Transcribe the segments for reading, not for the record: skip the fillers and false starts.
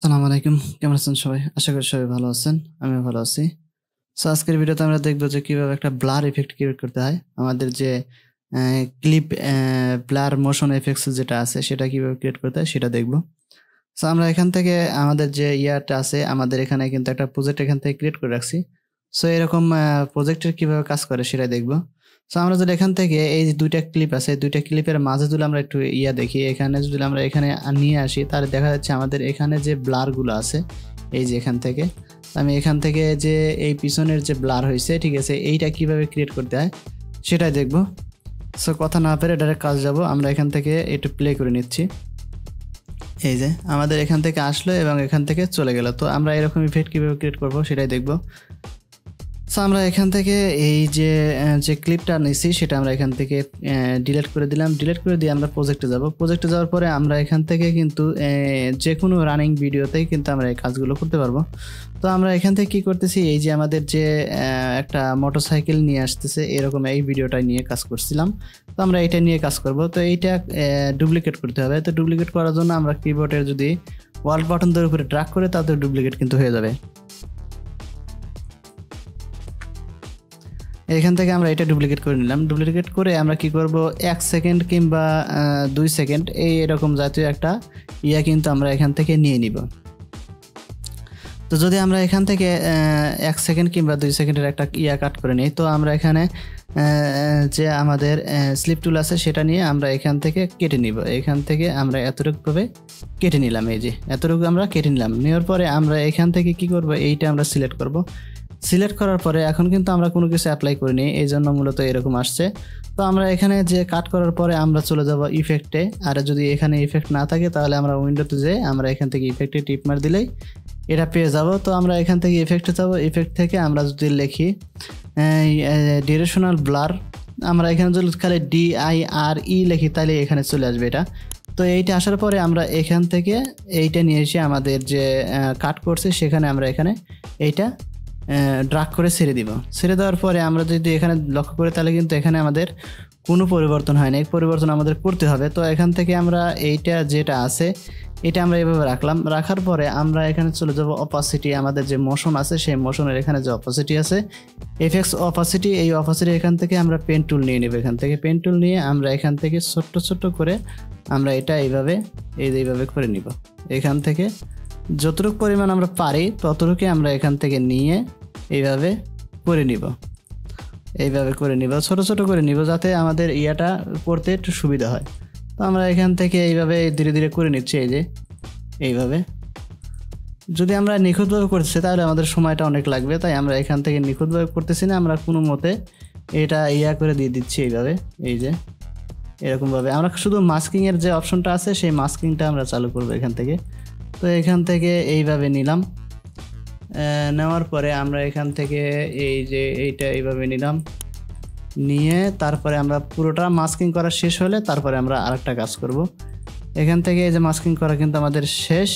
আসসালামু আলাইকুম। কেমন আছেন সবাই? আশা করি সবাই ভালো আছেন। আমিও ভালো আছি। সো আজকের ভিডিওতে আমরা দেখব যে কিভাবে একটা ব্লার ইফেক্ট ক্রিয়েট করতে হয়। আমাদের যে ক্লিপ ব্লার মোশন ইফেক্টস যেটা আছে সেটা কিভাবে ক্রিয়েট করতে হয় সেটা দেখব। সো আমরা এখান থেকে আমাদের যে ইয়াটা আছে আমাদের এখানে কিন্তু একটা প্রজেক্ট এখান থেকে ক্রিয়েট করে রাখছি। সো এরকম প্রজেক্টের কিভাবে কাজ করে সেটা দেখব। সো আমরা যদি এখান থেকে এই যে ২ টা ক্লিপ আছে, ২ টা ক্লিপের মাঝে যদি আমরা একটু দেখি, এখানে যদি আমরা এখানে নিয়ে আসি তাহলে দেখা যাচ্ছে আমাদের এখানে যে ব্লার গুলো আছে এই যে এখান থেকে। আমি এখান থেকে যে এই পিছনের যে ব্লার হইছে, ঠিক আছে? এইটা কিভাবে ক্রিয়েট করতে হয় সেটাই দেখব। সো কথা না পেরে ডাইরেক্ট কাজ যাব। আমরা এখান থেকে একটু প্লে করে নিচ্ছি। এই যে আমাদের এখান থেকে আসলো এবং এখান থেকে চলে গেল। তো আমরা এরকম ইফেক্ট কিভাবে ক্রিয়েট করব সেটাই দেখব। সো আমরা এখান থেকে এই যে ক্লিপটা নিছি সেটা আমরা এখান থেকে ডিলিট করে দিলাম। ডিলিট করে দিয়ে আমরা প্রজেক্টে যাব। প্রজেক্টে যাওয়ার পরে আমরা এখান থেকে কিন্তু যেকোনো রানিং ভিডিওতেই কিন্তু আমরা এই কাজগুলো করতে পারবো। তো আমরা এখান থেকে কি করতেছি, এই যে আমাদের যে একটা মোটরসাইকেল নিয়ে আসতেছে এরকম এই ভিডিওটা নিয়ে কাজ করছিলাম। তো আমরা এটা নিয়ে কাজ করব। তো এইটা ডুপ্লিকেট করতে হবে। তো ডুপ্লিকেট করার জন্য আমরা কিবোর্ডের যদি ওয়াল্ট বাটন ধরে উপরে ড্র্যাগ করে তাতে ডুপ্লিকেট কিন্তু হয়ে যাবে। এখান থেকে আমরা এটা ডুপ্লিকেট করে নিলাম। ডুপ্লিকেট করে আমরা কি করব, 1 সেকেন্ড কিংবা 2 সেকেন্ড এরকম জাতীয় একটা কিন্তু আমরা এখান থেকে নিয়ে নিব। তো যদি আমরা এখান থেকে 1 সেকেন্ড কিংবা 2 সেকেন্ডের একটা কাট করে নিই, তো আমরা এখানে যে আমাদের স্লিপ টুল আছে সেটা নিয়ে আমরা এখান থেকে কেটে নিব। এখান থেকে আমরা এতটুকুভাবে কেটে নিলাম। এই যে এতটুকু আমরা কেটে নিলাম। নেওয়ার পরে আমরা এখান থেকে কি করব, এইটা আমরা সিলেক্ট করব। সিলেক্ট করার পরে এখন কিন্তু আমরা কোনো কিছু অ্যাপ্লাই করিনি, এই জন্য মূলত এরকম আসছে। তো আমরা এখানে যে কাট করার পরে আমরা চলে যাব ইফেক্টে। আর যদি এখানে ইফেক্ট না থাকে তাহলে আমরা উইন্ডোতে যেয়ে আমরা এখান থেকে ইফেক্টে টিপ মার দিলেই এটা পেয়ে যাব। তো আমরা এখান থেকে ইফেক্টে যাব। ইফেক্ট থেকে আমরা যদি লিখি ডিউরেশনাল ব্লার, আমরা এখানে যদি খালি DIRE লিখি তাহলে এখানে চলে আসবে এটা। তো এইটা আসার পরে আমরা এখান থেকে এইটা নিয়ে এসে আমাদের যে কাট করছে সেখানে আমরা এখানে এইটা ড্রাগ করে ছেড়ে দিব। ছেড়ে দেওয়ার পরে আমরা যদি এখানে লক্ষ্য করি তাহলে কিন্তু এখানে আমাদের কোনো পরিবর্তন হয় না। এই পরিবর্তন আমাদের করতে হবে। তো এখান থেকে আমরা এইটা যেটা আছে এটা আমরা এভাবে রাখলাম। রাখার পরে আমরা এখানে চলে যাব অপাসিটি, আমাদের যে মোশন আছে সেই মোশনের এখানে যে অপাসিটি আছে, এফএক্স অপাসিটি, এই অপাসিটি এখান থেকে আমরা পেন টুল নিয়ে নেব। এখান থেকে পেন টুল নিয়ে আমরা এখান থেকে ছোট্ট ছোট্ট করে আমরা এটা এইভাবে করে নিব। এখান থেকে যতটুকু পরিমাণ আমরা পারি ততটুকু আমরা এখান থেকে নিয়ে এইভাবে করে নিব। এইভাবে করে নিব, ছোট ছোট করে নিব যাতে আমাদের করতে একটু সুবিধা হয়। তো আমরা এখান থেকে এইভাবে ধীরে ধীরে করে নিচ্ছি। এই যে এইভাবে যদি আমরা নিখুঁতভাবে করতেছি তাহলে আমাদের সময়টা অনেক লাগবে, তাই আমরা এখান থেকে নিখুঁতভাবে করতেছি না, আমরা কোনো মতে এটা করে দিয়ে দিচ্ছি এইভাবে। এই যে এরকমভাবে আমরা শুধু মাস্কিংয়ের যে অপশনটা আছে সেই মাস্কিংটা আমরা চালু করব এখান থেকে। তো এখান থেকে এইভাবে নিলাম। নেওয়ার পরে আমরা এখান থেকে এইটা এইভাবে নিলাম। নিয়ে তারপরে আমরা পুরোটা মাস্কিং করা শেষ হলে তারপরে আমরা আরেকটা কাজ করব। এখান থেকে এই যে মাস্কিং করা কিন্তু আমাদের শেষ।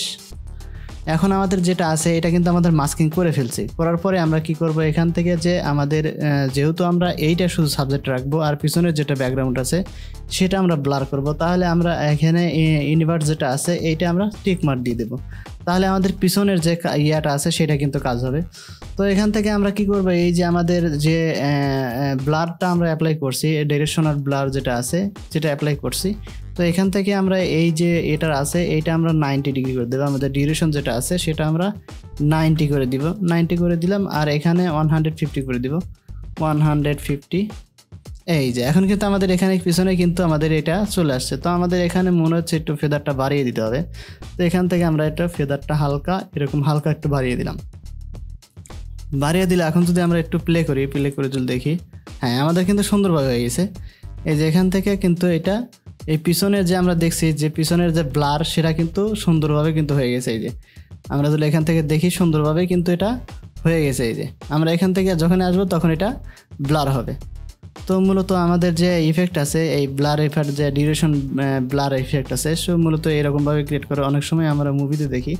এখন আমাদের যেটা আছে এটা কিন্তু আমাদের মাস্কিং করে ফেলছি। করার পরে আমরা কি করব, এখান থেকে যে আমাদের যেহেতু আমরা এইটা শুধু সাবজেক্ট রাখবো আর পিছনের যেটা ব্যাকগ্রাউন্ড আছে সেটা আমরা ব্লার করব, তাহলে আমরা এখানে ইউনিভার্স যেটা আছে এইটা আমরা টিক মার্ক দিয়ে দেবো। তাহলে আমাদের পিছনের যে আছে সেটা কিন্তু কাজ হবে। তো এখান থেকে আমরা কি করব, এই যে আমাদের যে ব্লারটা আমরা অ্যাপ্লাই করছি, ডিরেকশনাল ব্লার যেটা আছে যেটা অ্যাপ্লাই করছি, তো এখান থেকে আমরা এই যে এটার আছে এইটা আমরা 90 ডিগ্রি করে দেবো। আমাদের ডিউরেশন যেটা আছে সেটা আমরা 90 করে দিব। 90 করে দিলাম আর এখানে 150 করে দিব। 150। এই যে এখন কিন্তু আমাদের এখানে পিছনে কিন্তু আমাদের এটা চলে আসছে। তো আমাদের এখানে মনে হচ্ছে একটু ফেদারটা বাড়িয়ে দিতে হবে। তো এখান থেকে আমরা এটা ফেদারটা হালকা একটু বাড়িয়ে দিলাম। বাড়িয়ে দিলে এখন যদি আমরা একটু প্লে করে যদি দেখি, হ্যাঁ আমাদের কিন্তু সুন্দরভাবে হয়ে গেছে। এই যে এখান থেকে কিন্তু এটা এই পিছনের যে আমরা দেখছি যে পিছনের যে ব্লার সেটা কিন্তু সুন্দরভাবে কিন্তু হয়ে গেছে। এই যে আমরা যদি এখান থেকে দেখি সুন্দরভাবে কিন্তু এটা হয়ে গেছে। এই যে আমরা এখান থেকে যখন আসবো তখন এটা ব্লার হবে। তো মূলত আমাদের যে ইফেক্ট আছে এই ব্লার ইফেক্ট, যে ডিউরেশন ব্লার ইফেক্ট আছে, সো মূলত এরকমভাবে ক্রিয়েট করে। অনেক সময় আমরা মুভিতে দেখি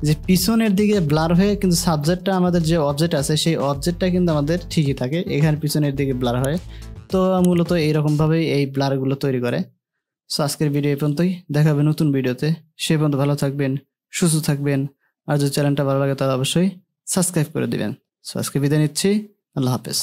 যে পিছনের দিকে ব্লার হয়ে কিন্তু সাবজেক্টটা আমাদের যে অবজেক্ট আছে সেই অবজেক্টটা কিন্তু আমাদের ঠিকই থাকে, এখানে পিছনের দিকে ব্লার হয়। তো মূলত এইরকমভাবেই এই ব্লারগুলো তৈরি করে। সো আজকের ভিডিও এই পর্যন্তই, দেখা হবে নতুন ভিডিওতে। সে পর্যন্ত ভালো থাকবেন, সুস্থ থাকবেন। আর যদি চ্যানেলটা ভালো লাগে তাহলে অবশ্যই সাবস্ক্রাইব করে দিবেন। সো আজকে বিদায় নিচ্ছি, আল্লাহ হাফেজ।